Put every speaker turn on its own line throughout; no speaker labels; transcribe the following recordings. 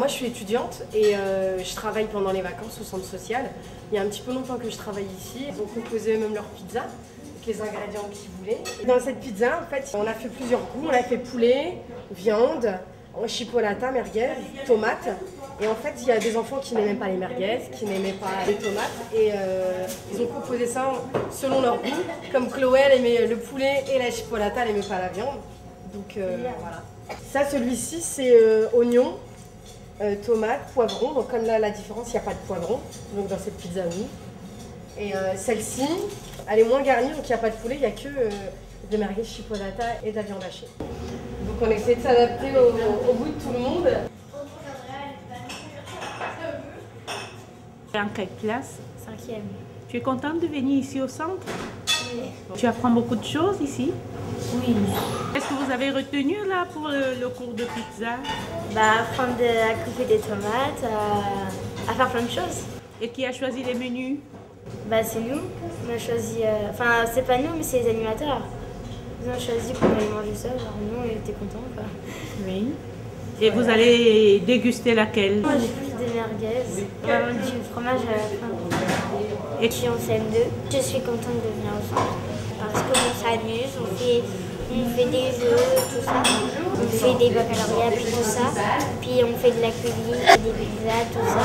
moi je suis étudiante et je travaille pendant les vacances au centre social. Il y a un petit peu longtemps que je travaille ici. Ils ont composé eux-mêmes leur pizza avec les ingrédients qu'ils voulaient. Et dans cette pizza, en fait, on a fait plusieurs goûts. On a fait poulet, viande, chipolata, merguez, tomates. Et en fait, il y a des enfants qui n'aimaient pas les merguez, qui n'aimaient pas les tomates. Et ils ont composé ça selon leur goût. Comme Chloé, elle aimait le poulet et la chipolata, elle n'aimait pas la viande. Donc voilà. Ça, celui-ci, c'est oignon, tomate, poivron. Donc comme là, la différence, il n'y a pas de poivron. Donc dans cette pizza, oui. Et celle-ci, elle est moins garnie, donc il n'y a pas de poulet, il n'y a que des merguez, chipolata et de la viande hachée. Donc on essaie de s'adapter au goût de tout le monde.
En quelle classe?
5e.
Tu es contente de venir ici au centre?
Oui.
Tu apprends beaucoup de choses ici?
Oui.
Qu'est-ce que vous avez retenu là pour le cours de pizza?
Apprendre à couper des tomates, à faire plein de choses.
Et qui a choisi les menus?
C'est nous. On a choisi... Enfin, c'est pas nous, mais c'est les animateurs. Ils ont choisi qu'on allait manger ça. Alors nous, on était contents, quoi.
Oui. Et vous allez déguster laquelle?
Moi, j'ai plus des merguez. Vraiment du fromage à la fin.
Et
je suis en CM2. Je suis contente de venir au centre. Parce qu'on s'amuse, on fait des jeux, tout ça. On fait des baccalauréats, puis tout ça. Puis on fait de la cuisine, des pizzas, tout ça.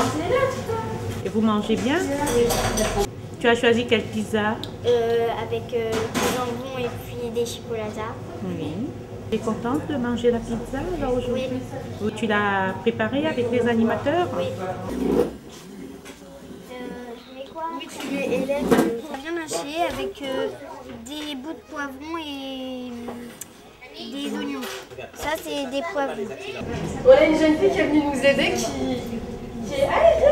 Et vous mangez bien?
Oui.
Tu as choisi quelle pizza?
Avec du jambon et puis des chipolatas.
Oui. Tu es contente de manger la pizza là aujourd'hui?
Oui.
Tu l'as préparée avec les animateurs?
Oui. Je mets quoi? Oui, tu mets élèves bien hachés avec des bouts de poivron et des oignons. Ça, c'est des poivrons.
On a une jeune fille qui est venue nous aider qui est... Allez, viens!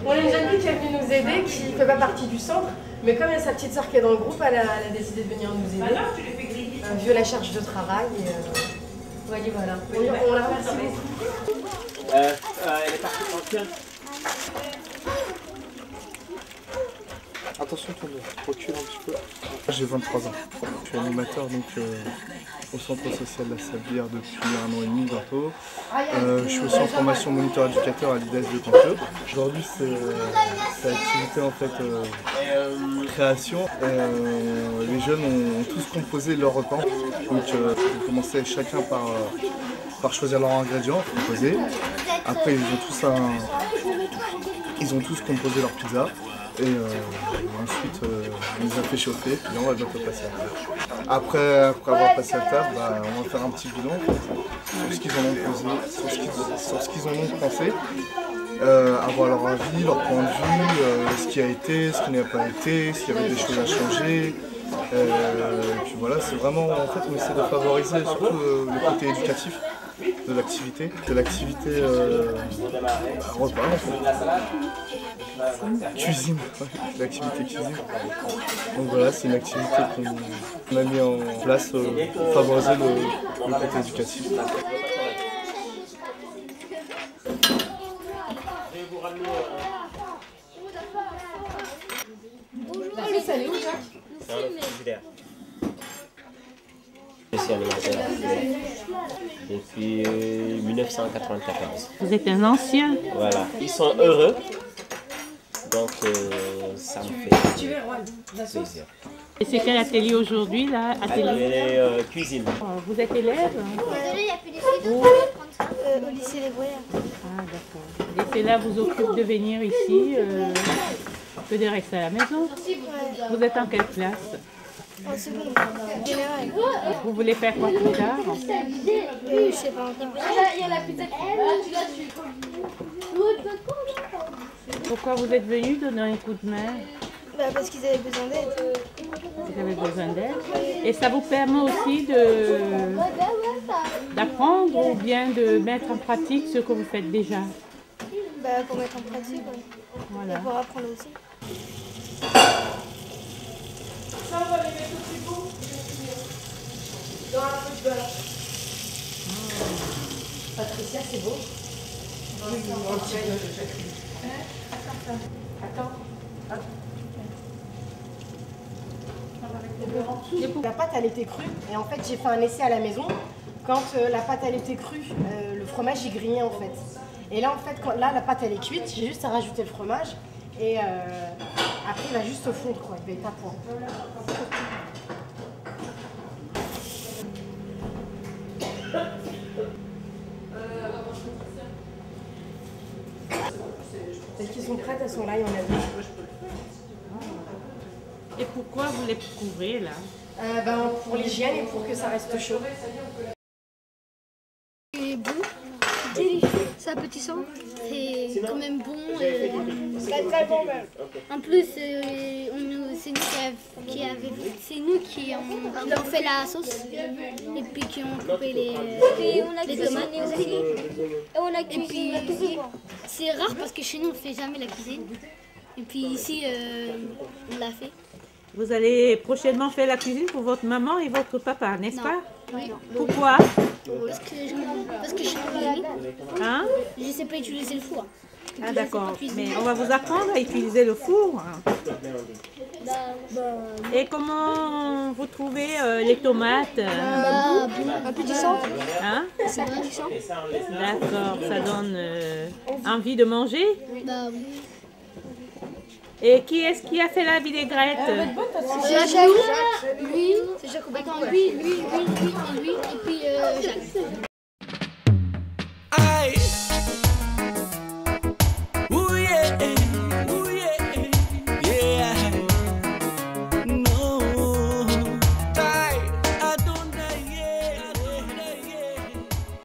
On a une jeune fille qui est venue nous aider qui ne fait pas partie du centre, mais comme il y a sa petite soeur qui est dans le groupe, elle a décidé de venir nous aider. Vu la charge de travail. Voilà. On la remercie beaucoup.
Elle est partie tranquille.
Attention, tourne, recule un petit peu. J'ai 23 ans. Je suis animateur donc, au centre social La Sablière depuis 1 an et demi bientôt. Je suis aussi en formation moniteur éducateur à l'IDES de Canteleu. Aujourd'hui, c'est l'activité en fait création. Les jeunes ont tous composé leur repas. Donc, ils ont commencé chacun par choisir leurs ingrédients, composer. Après, ils ont tous composé leur pizza. Et ensuite, on les a fait chauffer, puis là, on va bientôt passer à table. Après avoir passé à table, on va faire un petit bilan en fait, sur ce qu'ils en ont posé, sur ce qu'ils en ont pensé, avoir leur avis, leur point de vue, ce qui a été, ce qui n'a pas été, s'il y avait des choses à changer. Et puis voilà, c'est vraiment, en fait, on essaie de favoriser surtout le côté éducatif de l'activité, repas en fait. Cuisine, l'activité cuisine. Donc voilà, c'est une activité qu'on a mis en place pour favoriser le côté éducatif.
Je suis animateur depuis 1994.
Vous êtes un ancien.
Voilà, ils sont heureux, donc ça me fait plaisir.
Et c'est quel atelier aujourd'hui là?
Atelier cuisine.
Vous êtes élève?
Au lycée Les Bruyères.
Ah d'accord. Et cela vous occupe de venir ici que de rester à la maison? Vous êtes en quelle classe?
En seconde. Général.
Vous voulez faire quoi plus tard?
Je sais pas encore. Il y a la pizza qui
Pourquoi vous êtes venu donner un coup de main?
Parce qu'ils avaient besoin d'aide.
Vous avez besoin d'aide. Et ça vous permet aussi d'apprendre ou bien de mettre en pratique ce que vous faites déjà?
Pour mettre en pratique, oui.
Voilà.
Et pour apprendre aussi.
Ça, on va les mettre au frigo. Dans un peu de beurre. Patricia, c'est beau. Attends. La pâte, elle était crue. Et en fait, j'ai fait un essai à la maison. Quand la pâte, elle était crue, le le fromage est grillé en fait. Et là en fait, là la pâte elle est cuite, j'ai juste à rajouter le fromage et après il va juste fondre quoi, il va être à point. Celles qui sont prêtes, elles sont là, il y en a deux.
Et pourquoi vous les couvrez là?
Pour l'hygiène et pour que ça reste chaud.
C'est bon, délicieux, c'est appétissant, c'est quand même bon.
Très bon même.
En plus, c'est nous qui avons fait la sauce et puis qui ont coupé les tomates aussi. Et puis c'est rare parce que chez nous on ne fait jamais la cuisine. Et puis ici on l'a fait.
Vous allez prochainement faire la cuisine pour votre maman et votre papa, n'est-ce pas?
Oui.
Pourquoi?
Parce que je suis cuisinier.
Hein?
Je ne sais pas utiliser le four.
Ah d'accord, mais on va vous apprendre à utiliser le four. Et comment vous trouvez les tomates?
Appétissant.
Hein?
C'est appétissant.
D'accord, ça donne envie de manger.
Bah oui.
Et qui est-ce qui a fait la vinaigrette?
Jacques. Lui. C'est Jacques. Attends, lui, et puis Jacques.